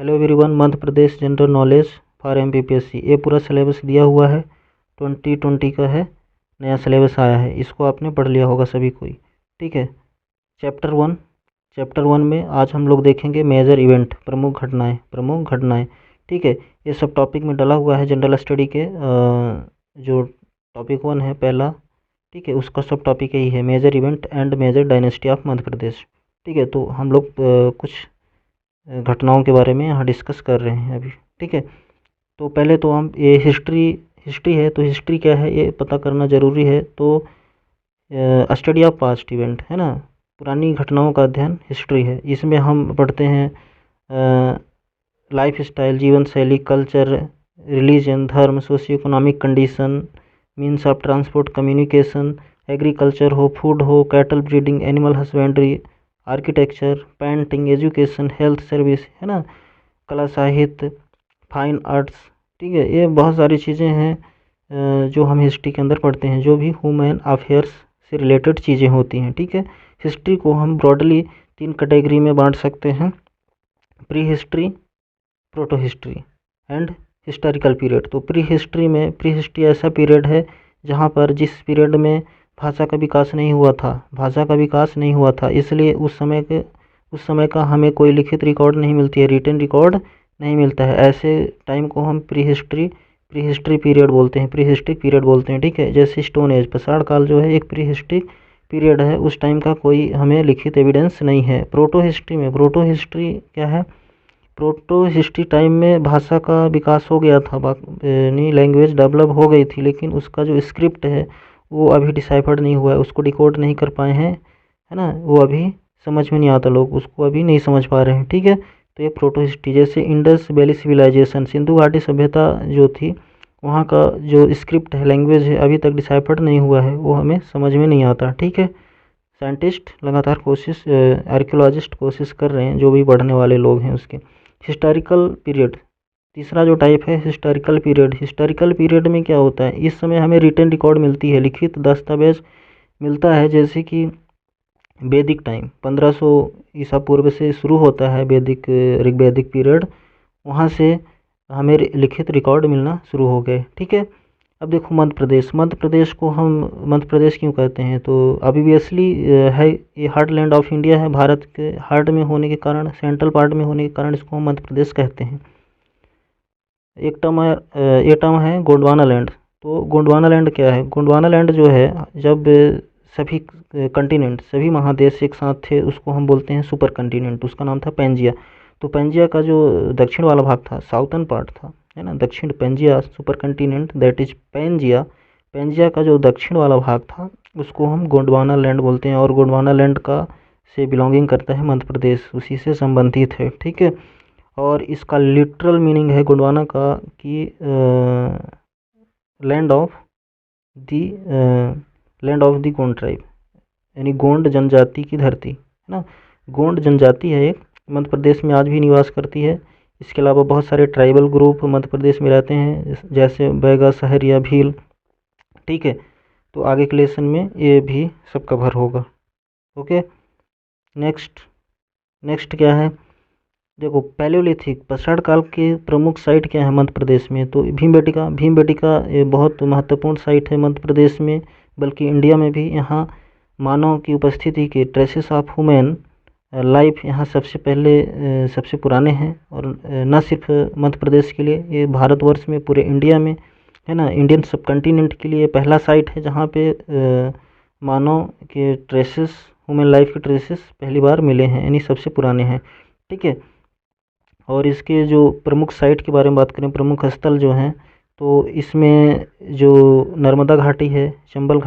Hello everyone, Madhya Pradesh general knowledge for MPPSC ये पूरा syllabus दिया हुआ है। 2020 का है, नया सिलेबस आया है, इसको आपने पढ़ लिया होगा सभी कोई। ठीक है। चैप्टर वन में आज हम लोग देखेंगे मेजर इवेंट, प्रमुख घटनाएं। ठीक है। ये सब टॉपिक में डला हुआ है जनरल स्टडी के जो टॉपिक 1 है पहला। ठीक है, उसका सब टॉपिक यही है, major event and major dynasty of Madhya Pradesh. ठीक है, तो हम लोग कुछ घटनाओं के बारे में यहाँ डिस्कस कर रहे हैं अभी। ठीक है, तो पहले तो हम ये हिस्ट्री है, तो हिस्ट्री क्या है ये पता करना ज़रूरी है। तो स्टडी ऑफ पास्ट इवेंट है ना, पुरानी घटनाओं का अध्ययन हिस्ट्री है। इसमें हम पढ़ते हैं लाइफ स्टाइल, जीवन शैली, कल्चर, रिलीजन, धर्म, socio economic condition, means of transport, communication, agriculture हो, फूड हो, cattle breeding, animal husbandry, architecture, painting, education, health service है ना, कला साहित्य, फाइन आर्ट्स। ठीक है, ये बहुत सारी चीज़ें हैं जो हम हिस्ट्री के अंदर पढ़ते हैं, जो भी ह्यूमन अफेयर्स से रिलेटेड चीज़ें होती हैं। ठीक है, हिस्ट्री को हम ब्रॉडली 3 कैटेगरी में बांट सकते हैं, pre history, proto history and historical period. तो प्री हिस्ट्री ऐसा पीरियड है जहाँ पर जिस पीरियड में भाषा का विकास नहीं हुआ था, इसलिए उस समय का हमें कोई लिखित रिकॉर्ड नहीं मिलती है, रिटन रिकॉर्ड नहीं मिलता है। ऐसे टाइम को हम प्री हिस्ट्री पीरियड बोलते हैं। ठीक है, जैसे स्टोन एज, पसाड़ काल जो है एक प्री हिस्ट्री पीरियड है, उस टाइम का कोई हमें लिखित एविडेंस नहीं है। प्रोटो हिस्ट्री क्या है? प्रोटो हिस्ट्री टाइम में भाषा का विकास हो गया था, यानी लैंग्वेज डेवलप हो गई थी, लेकिन उसका जो स्क्रिप्ट है वो अभी डिसाइफर्ड नहीं हुआ है, उसको डिकोड नहीं कर पाए हैं, है ना, वो अभी समझ में नहीं आता, लोग उसको अभी नहीं समझ पा रहे हैं। ठीक है, तो ये प्रोटो हिस्ट्री, जैसे इंडस वैली सिविलाइजेशन, सिंधु घाटी सभ्यता जो थी, वहाँ का जो स्क्रिप्ट है, लैंग्वेज है, अभी तक डिसाइफर्ड नहीं हुआ है, वो हमें समझ में नहीं आता। ठीक है, साइंटिस्ट लगातार आर्कियोलॉजिस्ट कोशिश कर रहे हैं, जो भी पढ़ने वाले लोग हैं उसके। हिस्टोरिकल पीरियड, तीसरा जो टाइप है हिस्टोरिकल पीरियड में क्या होता है, इस समय हमें रिटन रिकॉर्ड मिलती है, लिखित दस्तावेज मिलता है। जैसे कि वैदिक टाइम 1500 ईसा पूर्व से शुरू होता है ऋग्वैदिक पीरियड, वहाँ से हमें लिखित रिकॉर्ड मिलना शुरू हो गए। ठीक है, अब देखो मध्य प्रदेश को हम मध्य प्रदेश क्यों कहते हैं, तो ऑब्वियसली है, ये हार्ट लैंड ऑफ इंडिया है, भारत के हार्ट में होने के कारण, सेंट्रल पार्ट में होने के कारण इसको हम मध्य प्रदेश कहते हैं। ये टर्म है गोंडवाना लैंड। तो गोंडवाना लैंड क्या है? गोंडवाना लैंड जो है, जब सभी कंटिनेंट, सभी महादेश एक साथ थे, उसको हम बोलते हैं सुपर कंटिनेंट, उसका नाम था पेंजिया। तो पेंजिया का जो दक्षिण वाला भाग था, साउथर्न पार्ट था, है ना, दक्षिण Pangaea supercontinent, that is Pangaea का जो दक्षिण वाला भाग था उसको हम गोंडवाना लैंड बोलते हैं, और गोंडवाना लैंड का से बिलोंगिंग करता है मध्य प्रदेश, उसी से संबंधित है। ठीक है, और इसका लिटरल मीनिंग है गोंडवाना का कि land of the Gond tribe, यानी गोंड जनजाति की धरती, है ना। गोंड जनजाति है एक, मध्य प्रदेश में आज भी निवास करती है। इसके अलावा बहुत सारे ट्राइबल ग्रुप मध्य प्रदेश में रहते हैं, जैसे बैगा, सहरिया, भील। ठीक है, तो आगे के लेसन में ये भी सब कवर होगा। ओके, नेक्स्ट क्या है? देखो, पैलियोलिथिक, पसाड़ काल के प्रमुख साइट क्या है मध्य प्रदेश में? तो भीमबेटका ये बहुत महत्वपूर्ण साइट है मध्य प्रदेश में, बल्कि इंडिया में भी। यहाँ मानव की उपस्थिति के ट्रेसेस ऑफ ह्यूमन लाइफ यहाँ सबसे पुराने हैं, और न सिर्फ मध्य प्रदेश के लिए, ये भारतवर्ष में, पूरे इंडिया में, है ना, इंडियन सब कंटिनेंट के लिए पहला साइट है जहाँ पे मानव के ट्रेसेस, ह्यूमन लाइफ के ट्रेसेस पहली बार मिले हैं, यानी सबसे पुराने हैं। ठीक है, और इसके जो प्रमुख साइट के बारे में बात करें, प्रमुख स्थल जो हैं, तो इसमें जो नर्मदा घाटी है, चंबल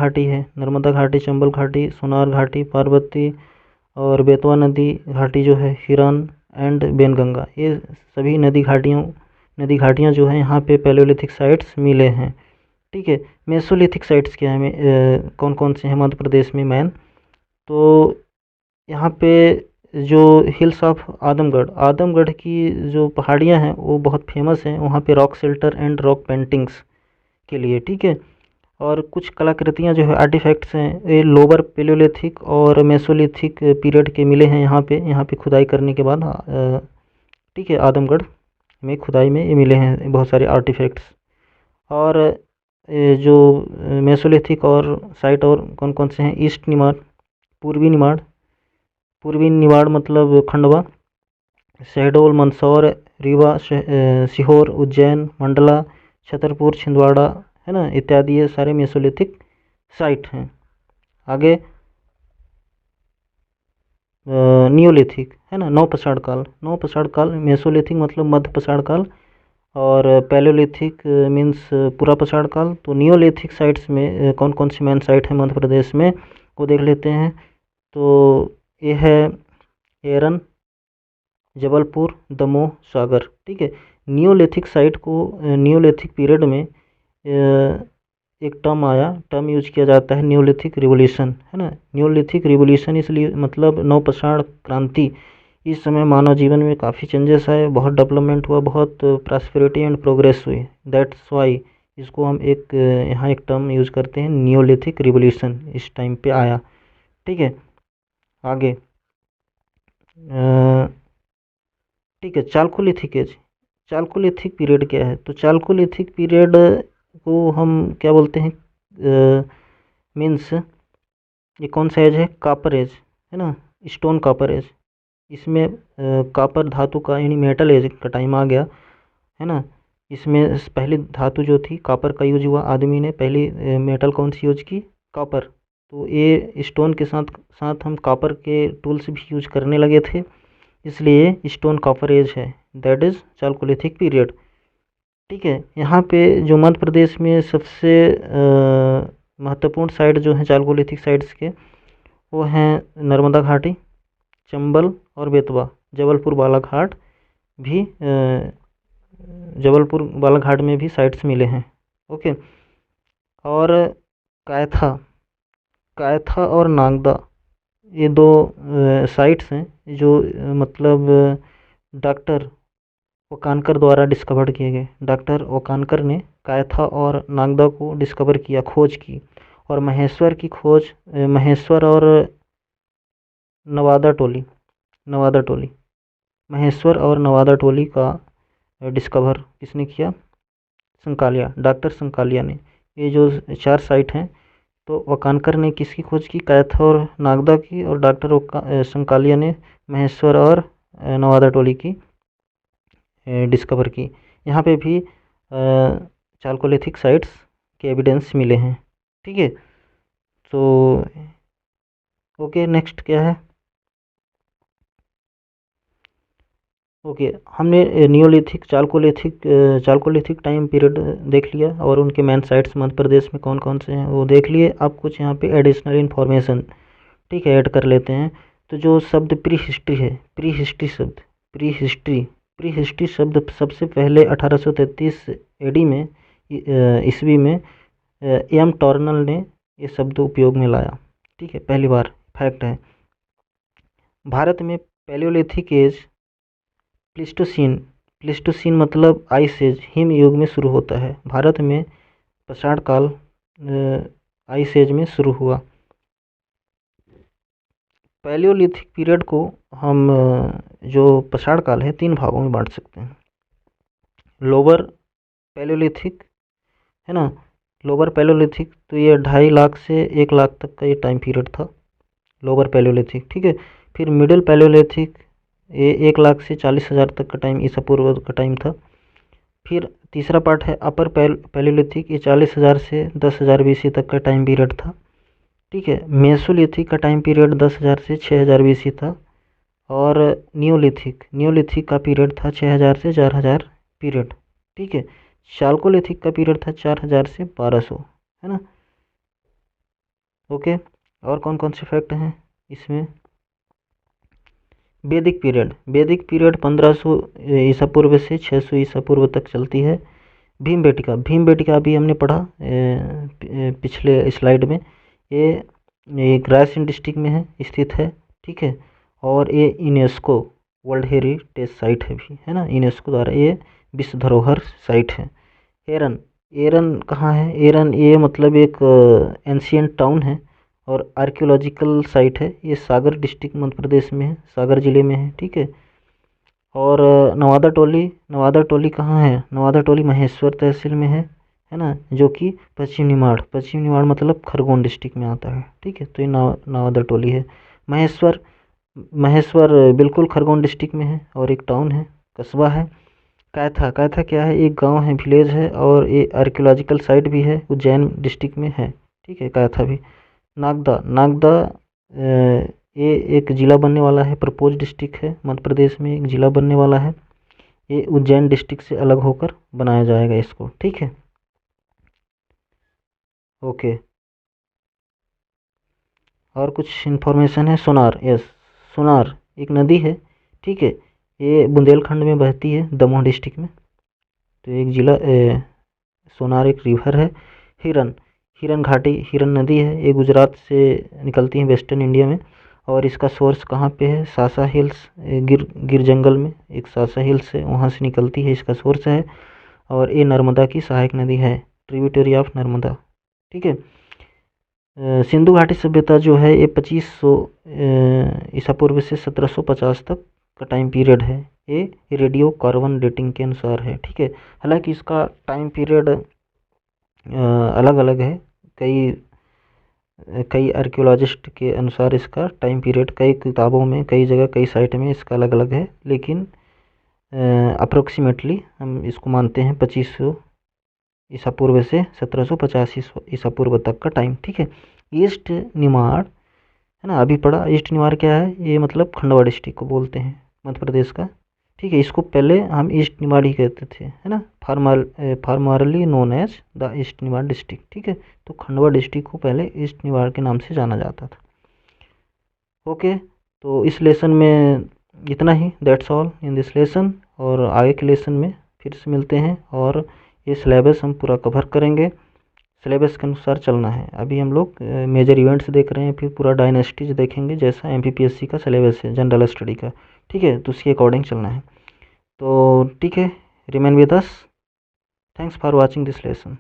घाटी, सोनार घाटी, पार्वती और बेतवा नदी घाटी जो है, हिरन एंड बेनगंगा, ये सभी नदी घाटियाँ जो हैं, यहाँ पे पैलियोलिथिक साइट्स मिले हैं। ठीक है, मेसोलिथिक साइट्स क्या है, कौन कौन से हैं मध्य प्रदेश में मैन? तो यहाँ पे जो हिल्स ऑफ आदमगढ़ की जो पहाड़ियाँ हैं वो बहुत फेमस हैं, वहाँ पे rock shelter and rock paintings के लिए। ठीक है, और कुछ कलाकृतियाँ जो है, आर्टिफैक्ट्स हैं, ये लोअर पैलियोलिथिक और मेसोलिथिक पीरियड के मिले हैं यहाँ पे खुदाई करने के बाद। ठीक है, आदमगढ़ में खुदाई में ये मिले हैं बहुत सारे आर्टिफैक्ट्स। और जो मेसोलिथिक और साइट और कौन कौन से हैं, ईस्ट निमाड़, पूर्वी निमाड़, पूर्वी निमाड़ मतलब खंडवा, शहडोल, मंदसौर, रीवा, सीहोर, उज्जैन, मंडला, छतरपुर, छिंदवाड़ा, है ना, इत्यादि ये सारे मेसोलिथिक साइट हैं। आगे नियोलिथिक, है ना, नवपाषाण काल, नवपाषाण काल, मेसोलिथिक मतलब मध्य पाषाण काल, और पैलियोलिथिक मीन्स पुरापाषाण काल। तो नियोलिथिक साइट्स में कौन कौन सी मेन साइट है मध्य प्रदेश में, वो देख लेते हैं। तो ये है एरन, जबलपुर, दमोह, सागर। ठीक है, नियोलिथिक साइट को नियोलिथिक पीरियड में एक टर्म यूज किया जाता है, नियोलिथिक रिवोल्यूशन, है ना। नियोलिथिक रिवोल्यूशन इसलिए मतलब नवपाषाण क्रांति। इस समय मानव जीवन में काफ़ी चेंजेस आए, बहुत डेवलपमेंट हुआ, बहुत प्रॉस्पेरिटी एंड प्रोग्रेस हुई। दैट्स वाई इसको हम एक यहाँ एक टर्म यूज करते हैं, नियोलिथिक रिवोल्यूशन इस टाइम पे आया। ठीक है, आगे ठीक है, चालकोलिथिक एज, चालकोलिथिक पीरियड क्या है? तो चालकोलिथिक पीरियड को हम क्या बोलते हैं, मीन्स ये कौन सा एज है, कापर एज, है ना, स्टोन कापर एज। इसमें कापर धातु का यानी मेटल एज का टाइम आ गया, है ना। इसमें पहली धातु जो थी कापर का यूज हुआ, आदमी ने पहली मेटल कौन सी यूज की, कापर। तो ये स्टोन के साथ साथ हम कापर के टूल्स भी यूज करने लगे थे, इसलिए स्टोन कॉपर एज है, दैट इज़ चालकोलिथिक पीरियड। ठीक है, यहाँ पे जो मध्य प्रदेश में सबसे महत्वपूर्ण साइट जो हैं चालकोलिथिक साइट्स के, वो हैं नर्मदा घाटी, चंबल और बेतवा। जबलपुर बालाघाट भी जबलपुर बालाघाट में भी साइट्स मिले हैं। ओके, और कायथा, कायथा और नागदा, ये दो साइट्स हैं जो मतलब डॉक्टर ओकानकर द्वारा डिस्कवर्ड किए गए। डॉक्टर ओकानकर ने कायथा और नागदा को डिस्कवर किया, खोज की। और महेश्वर की खोज, महेश्वर और नवादा टोली, नवादा टोली, महेश्वर और नवादा टोली का डिस्कवर किसने किया, संकालिया, डॉक्टर संकालिया ने। ये जो 4 साइट हैं, तो ओकानकर ने किसकी खोज की, कायथा और नागदा की, और डॉक्टर संकालिया ने महेश्वर और नवादा टोली की डिस्कवर की। यहाँ पे भी चालकोलिथिक साइट्स के एविडेंस मिले हैं। ठीक है, तो ओके, नेक्स्ट क्या है, ओके, हमने नियोलिथिक, चालकोलिथिक टाइम पीरियड देख लिया, और उनके मेन साइट्स मध्य प्रदेश में कौन कौन से हैं वो देख लिए। अब कुछ यहाँ पे एडिशनल इन्फॉर्मेशन, ठीक है, ऐड कर लेते हैं। तो जो शब्द प्री हिस्ट्री है, प्री हिस्ट्री शब्द, प्री हिस्ट्री, प्री हिस्ट्री शब्द सबसे पहले 1833 एडी में, ईस्वी में एम टॉर्नल ने ये शब्द उपयोग में लाया। ठीक है, पहली बार, फैक्ट है। भारत में पैलियोलिथिक एज प्लिस्टोसीन, प्लिस्टोसीन मतलब आइस एज, हिम युग में शुरू होता है। भारत में पाषाण काल आइस एज में शुरू हुआ। पैलियोलिथिक पीरियड को हम जो पाषाण काल है 3 भागों में बांट सकते हैं। लोअर पैलियोलिथिक, है ना, लोअर पैलियोलिथिक, तो ये 2.5 लाख से 1 लाख तक का ये टाइम पीरियड था, लोअर पैलियोलिथिक। ठीक है, फिर मिडिल पैलियोलिथिक, ये 1 लाख से 40,000 तक का टाइम ईसा पूर्व का टाइम था। फिर तीसरा पार्ट है अपर पैलियोलिथिक, ये 40,000 से 10,000 बीसी तक का टाइम पीरियड था। ठीक है, मेसोलिथिक का टाइम पीरियड 10,000 से 6,000 बीसी था। और नियोलिथिक, नियोलिथिक का पीरियड था 6,000 से 4,000 पीरियड। ठीक है, चालकोलिथिक का पीरियड था 4,000 से 1,200, है ना। ओके, और कौन कौन से फैक्ट हैं इसमें, वैदिक पीरियड, वैदिक पीरियड 1500 ईसा पूर्व से 600 ईसा पूर्व तक चलती है। भीमबेटका, भीमबेटका अभी हमने पढ़ा पिछले स्लाइड में, ये रायसेन डिस्ट्रिक्ट में है, स्थित है। ठीक है, और ये यूनेस्को वर्ल्ड हेरिटेज साइट है भी, है ना, यूनेस्को द्वारा ये विश्व धरोहर साइट है। एरन, एरन कहाँ है, एरन ये मतलब एक एंशियंट टाउन है और आर्कियोलॉजिकल साइट है। ये सागर डिस्ट्रिक्ट मध्य प्रदेश में है, सागर ज़िले में है। ठीक है, और नवादा टोली कहाँ है? नवादा टोली महेश्वर तहसील में है ना, जो कि पश्चिम निमाड़ मतलब खरगोन डिस्ट्रिक्ट में आता है। ठीक है, तो ये नवादा टोली है। महेश्वर महेश्वर बिल्कुल खरगोन डिस्ट्रिक्ट में है और एक टाउन है, कस्बा है। कायथा क्या है? एक गांव है, विलेज है, और ये आर्कियोलॉजिकल साइट भी है, उज्जैन डिस्ट्रिक्ट में है। ठीक है, कायथा भी। नागदा ये एक ज़िला बनने वाला है, प्रपोज डिस्ट्रिक्ट है, मध्य प्रदेश में एक ज़िला बनने वाला है। ये उज्जैन डिस्ट्रिक्ट से अलग होकर बनाया जाएगा इसको। ठीक है, ओके। और कुछ इन्फॉर्मेशन है। सोनार, यस, सोनार एक नदी है। ठीक है, ये बुंदेलखंड में बहती है, दमोह डिस्ट्रिक्ट में। तो एक ज़िला सोनार एक रिवर है। हिरन हिरन नदी है, ये गुजरात से निकलती है वेस्टर्न इंडिया में। और इसका सोर्स कहाँ पे है? सासा हिल्स, गिर जंगल में एक सासा हिल्स है, वहाँ से निकलती है, इसका सोर्स है। और ये नर्मदा की सहायक नदी है, ट्रिब्यूटरी ऑफ नर्मदा। ठीक है। सिंधु घाटी सभ्यता जो है ये 2500 ईसा पूर्व से 1750 तक का टाइम पीरियड है। ये रेडियो कार्बन डेटिंग के अनुसार है। ठीक है, हालांकि इसका टाइम पीरियड अलग अलग है। कई कई आर्कियोलॉजिस्ट के अनुसार इसका टाइम पीरियड कई किताबों में, कई जगह, कई साइट में इसका अलग अलग है, लेकिन अप्रोक्सीमेटली हम इसको मानते हैं 2500 ईसा पूर्व से 1750 ईसा पूर्व तक का टाइम। ठीक है। ईस्ट निमाड़ है ना, अभी पढ़ा। ईस्ट निमाड़ क्या है? ये मतलब खंडवा डिस्ट्रिक्ट को बोलते हैं, मध्य प्रदेश का। ठीक है, इसको पहले हम ईस्ट निमाड़ ही कहते थे, है ना, formerly known as the east Nimar district. ठीक है, तो खंडवा डिस्ट्रिक्ट को पहले ईस्ट निमाड़ के नाम से जाना जाता था। ओके, तो इस लेसन में इतना ही, that's all in this lesson. और आगे के लेसन में फिर से मिलते हैं, और ये सिलेबस हम पूरा कवर करेंगे। सिलेबस के अनुसार चलना है। अभी हम लोग मेजर इवेंट्स देख रहे हैं, फिर पूरा डायनेस्टीज देखेंगे, जैसा एमपीपीएससी का सिलेबस है जनरल स्टडी का। ठीक है, तो उसके अकॉर्डिंग चलना है। तो ठीक है, remain with us. Thanks for watching this lesson.